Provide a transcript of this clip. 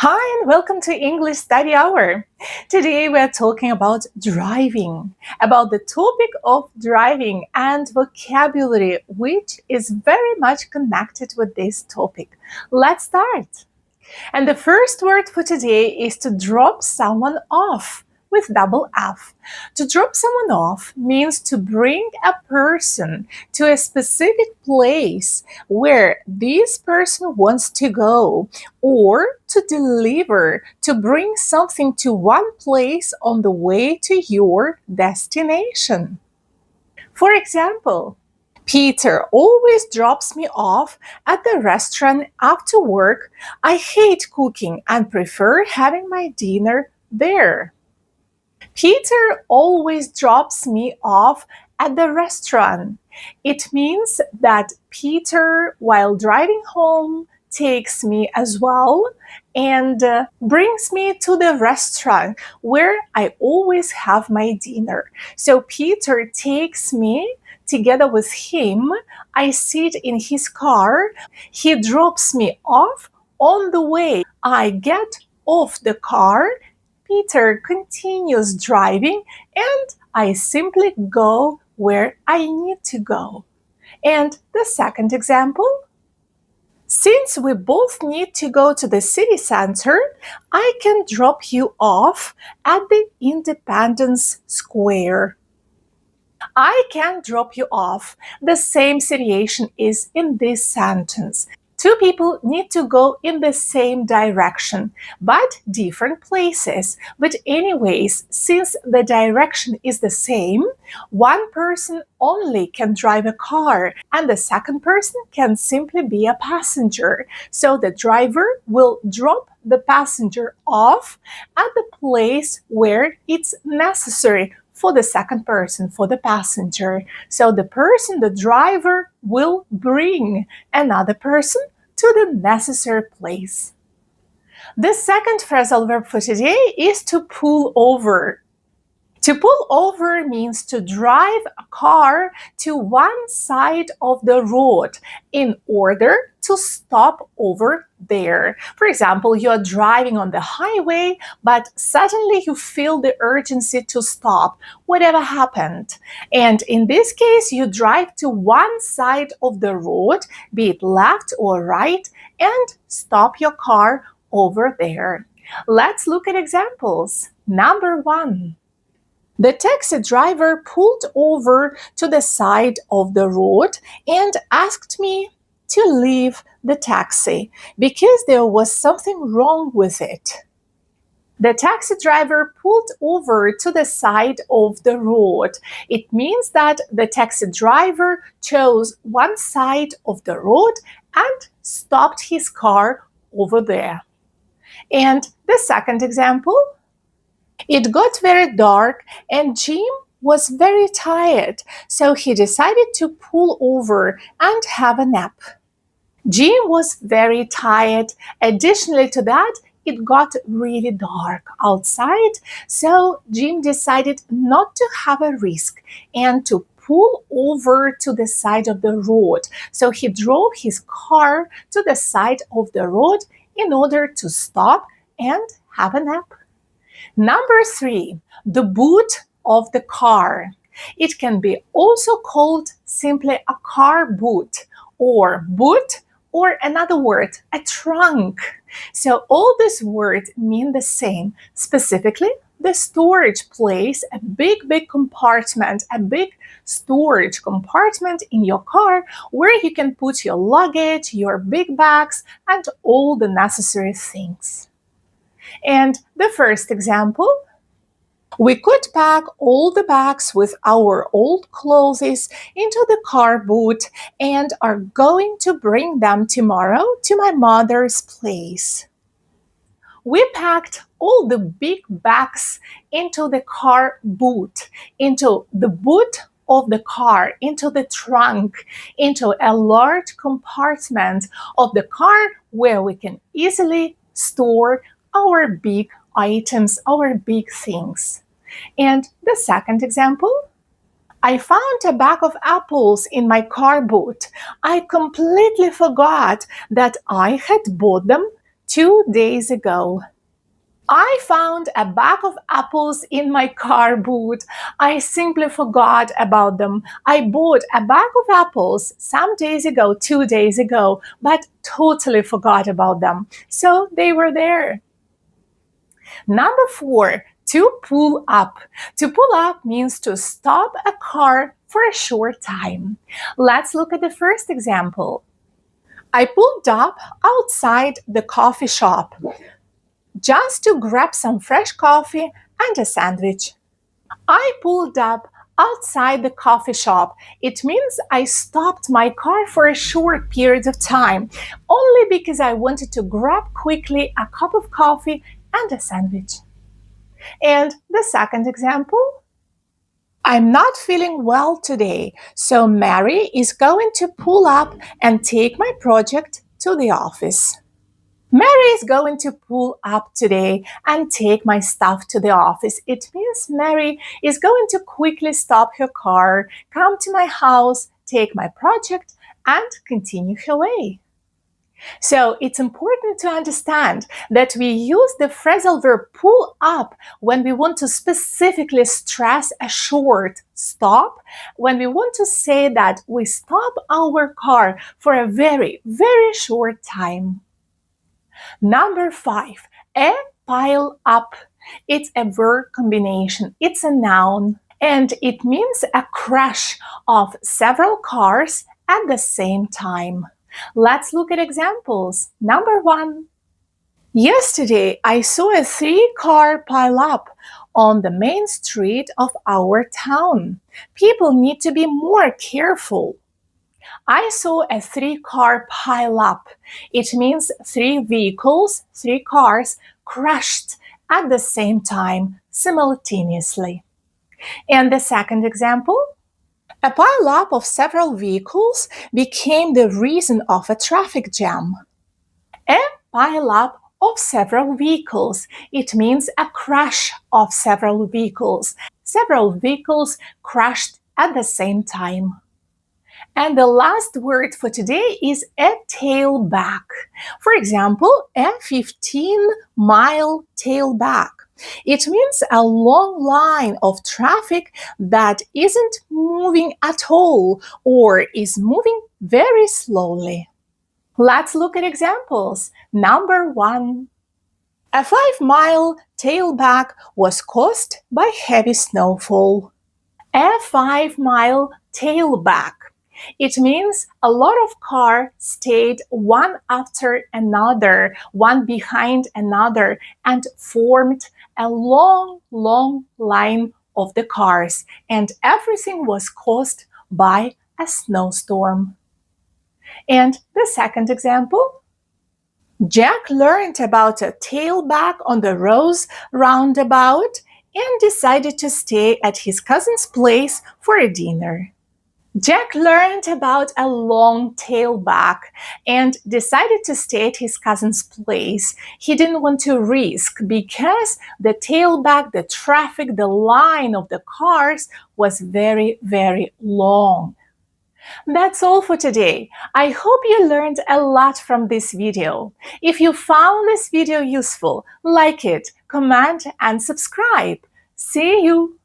Hi, and welcome to English Study Hour. Today we are talking about driving, about the topic of driving and vocabulary, which is very much connected with this topic. Let's start. And the first word for today is to drop someone off with double F. To drop someone off means to bring a person to a specific place where this person wants to go, or to deliver, to bring something to one place on the way to your destination. For example, Peter always drops me off at the restaurant after work. I hate cooking and prefer having my dinner there. Peter always drops me off at the restaurant. It means that Peter, while driving home, takes me as well and brings me to the restaurant where I always have my dinner. So Peter takes me together with him. I sit in his car. He drops me off. On the way, I get off the car. Peter continues driving, and I simply go where I need to go. And the second example, since we both need to go to the city center, I can drop you off at the Independence Square. I can drop you off. The same situation is in this sentence. Two people need to go in the same direction, but different places. But anyways, since the direction is the same, one person only can drive a car and the second person can simply be a passenger. So the driver will drop the passenger off at the place where it's necessary for the second person, for the passenger. So the person, the driver, will bring another person to the necessary place. The second phrasal verb for today is to pull over. To pull over means to drive a car to one side of the road in order to stop over there. For example, you're driving on the highway, but suddenly you feel the urgency to stop, whatever happened. And in this case, you drive to one side of the road, be it left or right, and stop your car over there. Let's look at examples. Number 1. The taxi driver pulled over to the side of the road and asked me to leave the taxi because there was something wrong with it. The taxi driver pulled over to the side of the road. It means that the taxi driver chose one side of the road and stopped his car over there. And the second example, it got very dark and Jim was very tired, so he decided to pull over and have a nap. Jim was very tired. Additionally to that, it got really dark outside, so Jim decided not to have a risk and to pull over to the side of the road. So he drove his car to the side of the road in order to stop and have a nap. Number 3, the boot of the car. It can be also called simply a car boot or another word, a trunk. So all these words mean the same. Specifically, the storage place, a big compartment, a big storage compartment in your car where you can put your luggage, your big bags, and all the necessary things. And the first example, we could pack all the bags with our old clothes into the car boot and are going to bring them tomorrow to my mother's place. We packed all the big bags into the car boot, into the boot of the car, into the trunk, into a large compartment of the car where we can easily store our big items, our big things. And the second example, I found a bag of apples in my car boot. I completely forgot that I had bought them 2 days ago. I found a bag of apples in my car boot. I simply forgot about them. I bought a bag of apples some days ago, 2 days ago, but totally forgot about them. So they were there. Number 4, to pull up. To pull up means to stop a car for a short time. Let's look at the first example. I pulled up outside the coffee shop just to grab some fresh coffee and a sandwich. I pulled up outside the coffee shop. It means I stopped my car for a short period of time, only because I wanted to grab quickly a cup of coffee and a sandwich. And the second example, I'm not feeling well today, so Mary is going to pull up and take my project to the office. Mary is going to pull up today and take my stuff to the office. It means Mary is going to quickly stop her car, come to my house, take my project, and continue her way. So it's important to understand that we use the phrasal verb pull up when we want to specifically stress a short stop, when we want to say that we stop our car for a very, very short time. Number 5, a pile up. It's a verb combination. It's a noun, and it means a crash of several cars at the same time. Let's look at examples. Number 1. Yesterday, I saw a 3-car pileup on the main street of our town. People need to be more careful. I saw a 3-car pileup. It means 3 vehicles, 3 cars crashed at the same time, simultaneously. And the second example? A pileup of several vehicles became the reason of a traffic jam. A pileup of several vehicles. It means a crash of several vehicles. Several vehicles crashed at the same time. And the last word for today is a tailback. For example, a 15-mile tailback. It means a long line of traffic that isn't moving at all or is moving very slowly. Let's look at examples. Number 1. A 5-mile tailback was caused by heavy snowfall. A 5-mile tailback. It means a lot of cars stayed one after another, one behind another, and formed a long, long line of the cars. And everything was caused by a snowstorm. And the second example? Jack learned about a tailback on the Rose roundabout and decided to stay at his cousin's place for a dinner. Jack learned about a long tailback and decided to stay at his cousin's place. He didn't want to risk because the tailback, the traffic, the line of the cars was very, very long. That's all for today. I hope you learned a lot from this video. If you found this video useful, like it, comment, and subscribe. See you!